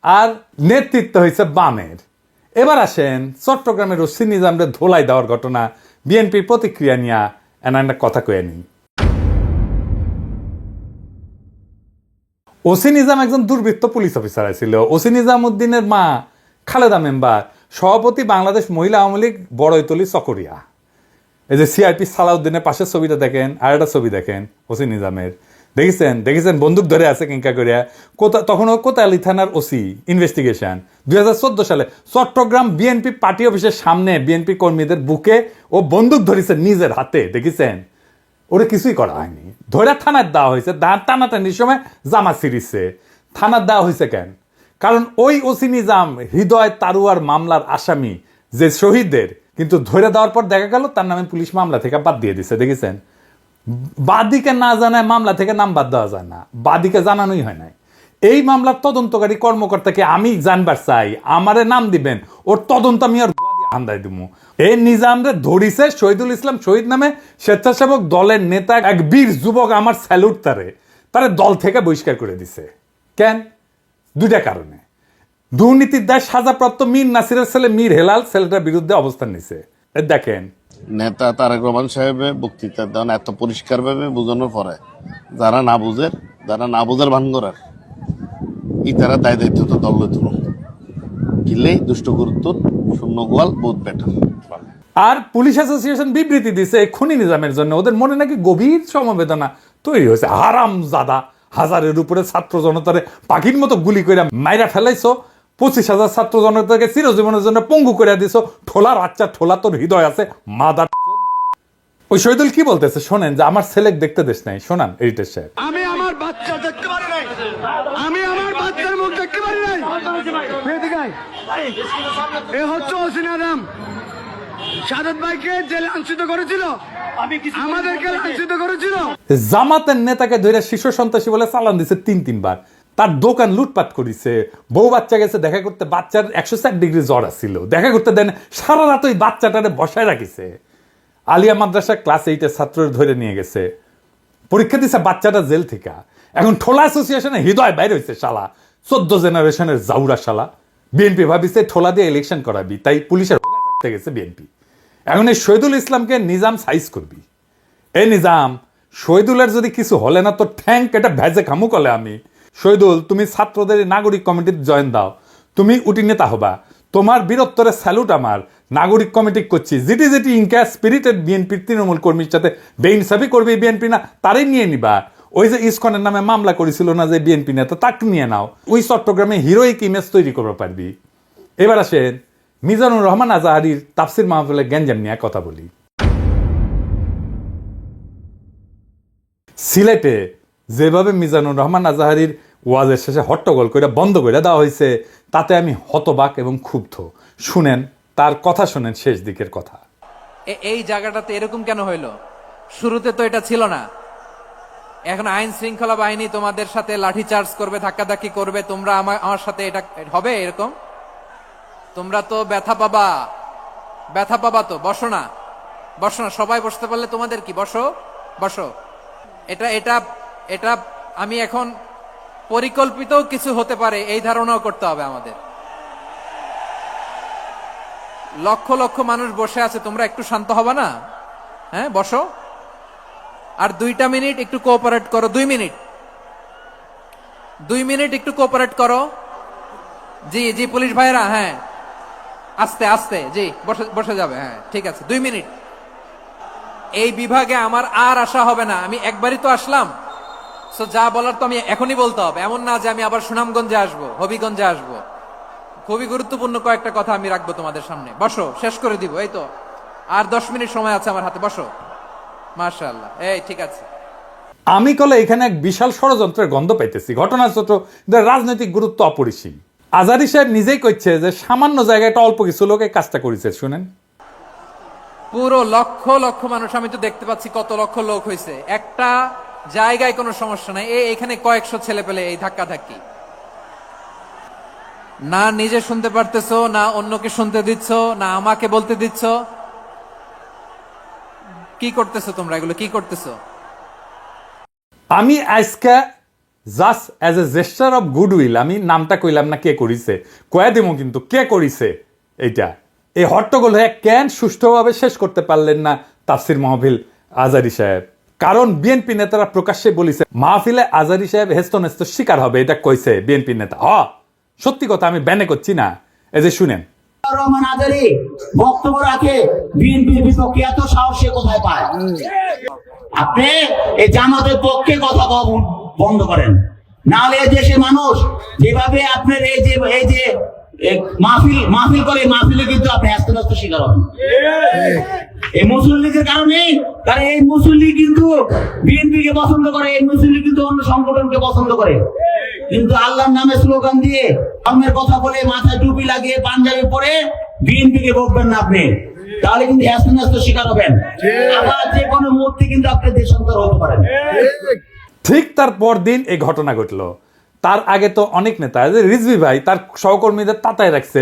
আর নেতৃত্ব হয়েছে বামের। এবার আসেন চট্টগ্রামের ওসি নিজামরে ধোলাই দেওয়ার ঘটনা, বিএনপির প্রতিক্রিয়া নিয়ে একটা কথা কয়ে নি। ওসি নিজাম একজন দুর্বৃত্ত পুলিশ অফিসার ছিল। ওসি নিজাম উদ্দিনের মা খালেদা মেম্বার, সভাপতি বাংলাদেশ মহিলা আওয়ামী লীগ বড়ইতলি চকরিয়া। এই যে সিআরপি সালাউদ্দিনের পাশের ছবিটা দেখেন, আর একটা ছবি দেখেন ওসি নিজামের, দেখেছেন বন্দুক ধরে আছে কিংকা করিয়া। তখন ও কোতোয়ালি থানার ওসি, ইনভেস্টিগেশন 2014 সালে চট্টগ্রাম বিএনপি পার্টি অফিসের সামনে বিএনপি কর্মীদের বুকে ও বন্দুক ধরেছে নিজের হাতে, দেখেছেন? ওরে কিছুই করা হয়নি, ধরে থানার দেওয়া হয়েছে। টানাটানির সময় জামা ছিঁড়িছে, থানার দেওয়া হয়েছে কেন? কারণ ওই ওসি নিজাম হৃদয় তারুয়ার মামলার আসামি যে শহীদদের, কিন্তু ধরে দেওয়ার পর দেখা গেল তার নামে পুলিশ মামলা থেকে বাদ দিয়ে দিছে, দেখেছেন? বাদীকে না জানায় মামলা থেকে নাম বাদ দেওয়া যায় না, বাদীকে জানানোই হয় নাই। এই মামলার তদন্তকারী কর্মকর্তাকে আমি জানবার চাই, আমারে নাম দিবেন, ওর তদন্ত আমি আর আন্দাই দিব। এই নিজামরে ধরিছে শহীদুল ইসলাম শহীদ নামে স্বেচ্ছাসেবক দলের নেতা এক বীর যুবক, আমার স্যালুট তারে দল থেকে বহিষ্কার করে দিছে। কেন? দুইটা কারণে। দুর্নীতির দায় সাজাপ্রাপ্ত মীর নাসিরের ছেলে মীর হেলাল ছেলেটার বিরুদ্ধে অবস্থান নিছে। দেখেন নেতা তারেক রহমান সাহেবের বক্তৃতা দেন এত পরিষ্কার ভাবে বোঝানোর পরে যারা না বোঝার ভান করার তারা দায় দায়িত্ব তো দল তুলুন কিলে দুষ্ট গুরুত্ব শূন্য গোয়াল বহুত বেটার। আর পুলিশ অ্যাসোসিয়েশন বিবৃতি দিছে খুনি নিজামের জন্য ওদের মনে নাকি গভীর সমবেদনা তৈরি হয়েছে। হারাম জাদা, হাজারের উপরে ছাত্র জনতারে পাখির মতো গুলি করে মাইরা ফেলাইছো, 25,000 ছাত্র জনতাকে চিরজীবনের জন্য পঙ্গু করে দিছো। ঠোলা রাচ্চা ঠোলা তোর হৃদয় আছে মাদার। ওই শহীদুল কি বলতেছে শোনেন, যে আমার ছেলে দেখতে দেশ নাই। শোনান এডিটর সাহেব। আমি আমার বাচ্চা দেখতে পারি নাই, আমি আমার বাচ্চার মুখ দেখতে পারি নাই। এ হচ্ছে ওসি নিজাম, সাদত ভাইকে জেলে লাঞ্ছিত করেছিল, আমাদেরকে লাঞ্ছিত করেছিল। জামাতের নেতাকে ধরে শিশু সন্ত্রাসী বলে চালান দিছে 3-3 বার। তার দোকান লুটপাট করেছে, বউ বাচ্চা গেছে দেখা করতে, বাচ্চার 104 ডিগ্রি জ্বর আসছিল, দেখা করতে দেন, সারা রাত ওই বাচ্চাটারে বসায় রাখিছে। আলিয়া মাদ্রাসা ক্লাস 8-এর ছাত্রদের ধরে নিয়ে গেছে, পরীক্ষা দিছে বাচ্চাটা জেল থেকে। এখন ঠোলা অ্যাসোসিয়েশনে হৃদয় বাইরে হয়েছে শালা, 14 জেনারেশনের জাউরা শালা। বিএনপি ভাবিছে ঠোলা দিয়ে ইলেকশন করাবি, তাই পুলিশের গেছে বিএনপি। এখন এই শহীদুল ইসলামকে নিজাম সাইজ করবি। এই নিজাম, শহীদুলের যদি কিছু হলে না তো ঠ্যাং এটা ভেজে খামু কলে আমি। শহীদুল, তুমি ছাত্রদের নাগরিক কমিটির জয়েন দাও, তুমি উটি নেতা হবা। তোমার বীরত্বরে স্যালুট আমার। নাগরিক কমিটি করছি, যেটি ইনকা স্পিরিটেড বিএনপির তৃণমূল কর্মীর সাথে বেইনসাফি করবে বিএনপি না তারই নিয়ে নিবা। ওই যে ইসকনের নামে মামলা করেছিল না যে বিএনপি নেতা, তাকে নিয়ে নাও। ওই চট্টগ্রামে হিরোইক ইমেজ তৈরি করতে পারবি। এবার আসেন মিজানুর রহমান আজাহারির তাফসির মাহফিলে গ্যাঞ্জাম নিয়ে কথা বলি। সিলেটে যেভাবে মিজানুর রহমান আজাহারির ওয়াজের শেষে হট্টগোল করে বন্ধ করে দেওয়া হয়েছে, তাতে আমি হতবাক এবং ক্ষুব্ধ। শুনেন তার কথা, শুনেন শেষ দিকের কথা। এই জায়গাটাতে এরকম কেন হইলো? শুরুতে তো এটা ছিল না। এখন আইন শৃঙ্খলা বাহিনী তোমাদের সাথে লাঠি চার্জ করবে, ধাক্কাধাক্কি করবে, তোমরা আমার সাথে এটা হবে এরকম? তোমরা তো ব্যথা পাবা তো। বসো না, সবাই বসতে পারলে তোমাদের কি? বসো। এটা আমি এখন পরিকল্পিত কিছু হতে পারে এই ধারণাও করতে হবে আমাদের। লক্ষ লক্ষ মানুষ বসে আছে, তোমরা একটু শান্ত হবা না? হ্যাঁ, বসো। আর 2 মিনিট একটু কোঅপারেট করো। 2 মিনিট একটু কোঅপারেট করো। জি পুলিশ ভাইরা, হ্যাঁ আস্তে জি বসে যাবে। হ্যাঁ ঠিক আছে, 2 মিনিট। এই বিভাগে আমার আর আসা হবে না, আমি একবারই তো আসলাম। সো যা বলার তো আমি এখনই বলতে হবে, এমন না যে আমি আবার সুনামগঞ্জে আসবো, হবিগঞ্জে আসবো। খুবই গুরুত্বপূর্ণ কয়েকটা কথা আমি রাখবো তোমাদের সামনে। বসো, শেষ করে দিব। এই তো আর 10 মিনিট সময় আছে আমার হাতে। বসো। মাশাআল্লাহ, এই ঠিক আছে। আমি কলে এখানে এক বিশাল ষড়যন্ত্রের গন্ধ পাইতেছি। ঘটনা ছোট, রাজনৈতিক গুরুত্ব অপরিসীম। আজারি সাহেব নিজেই কইছে যে সামান্য জায়গাটা অল্প কিছু লোক এই কাজটা করেছে। শুনেন, পুরো লক্ষ লক্ষ মানুষ, আমি তো দেখতে পাচ্ছি কত লক্ষ লোক হয়েছে একটা জায়গায়, কোনো সমস্যা নাই। এখানে কয়েকশো ছেলে পেলে এই ধাক্কাধাক্কি, না নিজে শুনতে পারতেছো, না অন্যকে শুনতে দিচ্ছ, না আমাকে বলতে দিচ্ছ। কি করতেছো তোমরা? এগুলো কি করতেছো? আমি আজকে just as a gesture of goodwill আমি নামটা কইলাম না কে করিছে, কয়া দিমো কিন্তু কে করিছে এইটা। এই হট্টগোল হয়ে কেন সুষ্ঠুভাবে শেষ করতে পারলেন না তাফসির মাহফিল আজারি সাহেব? কারণ বিএনপি নেতারা প্রকাশ্যে বলিছে মাহফিলে আজারি সাহেব হেস্তনেস্ত শিকার হবে, এটা কইছে বিএনপি নেতা। সত্যি কথা, আমি ব্যানে করছি না। এই যে শুনেন, রহমান আজারি বক্তব্য রাখে বিএনপির বিপক্ষে, এত সাহস সে কোথায় পায়? আপনি এই জামাতের পক্ষে কথা বন্ধ করেন, নাহলে এই দেশের মানুষ যেভাবে আপনার এই যে মাহফিল করে, মাহফিলে কিন্তু আপনি আস্তে আস্তে শিকার হবেন এই মুসল্লিদের কারণে। কারণ এই মুসল্লি কিন্তু বিএনপি কে পছন্দ করে, এই মুসল্লি কিন্তু অন্য সংগঠনকে পছন্দ করে, কিন্তু আল্লাহর নামে স্লোগান দিয়ে ধর্মের কথা বলে মাথায় টুপি লাগিয়ে পাঞ্জাবি পরে বিএনপি কে বলবেন না আপনি, তাহলে কিন্তু আস্তে আস্তে শিকার হবেন। আবার যে কোনো মুহূর্তে কিন্তু আপনি দেশান্তর হতে পারেন। ঠিক তার পরদিন এই ঘটনা ঘটলো। তার আগে তো অনেক নেতা, রিজভী ভাই তার সহকর্মীদের তাতায় রাখছে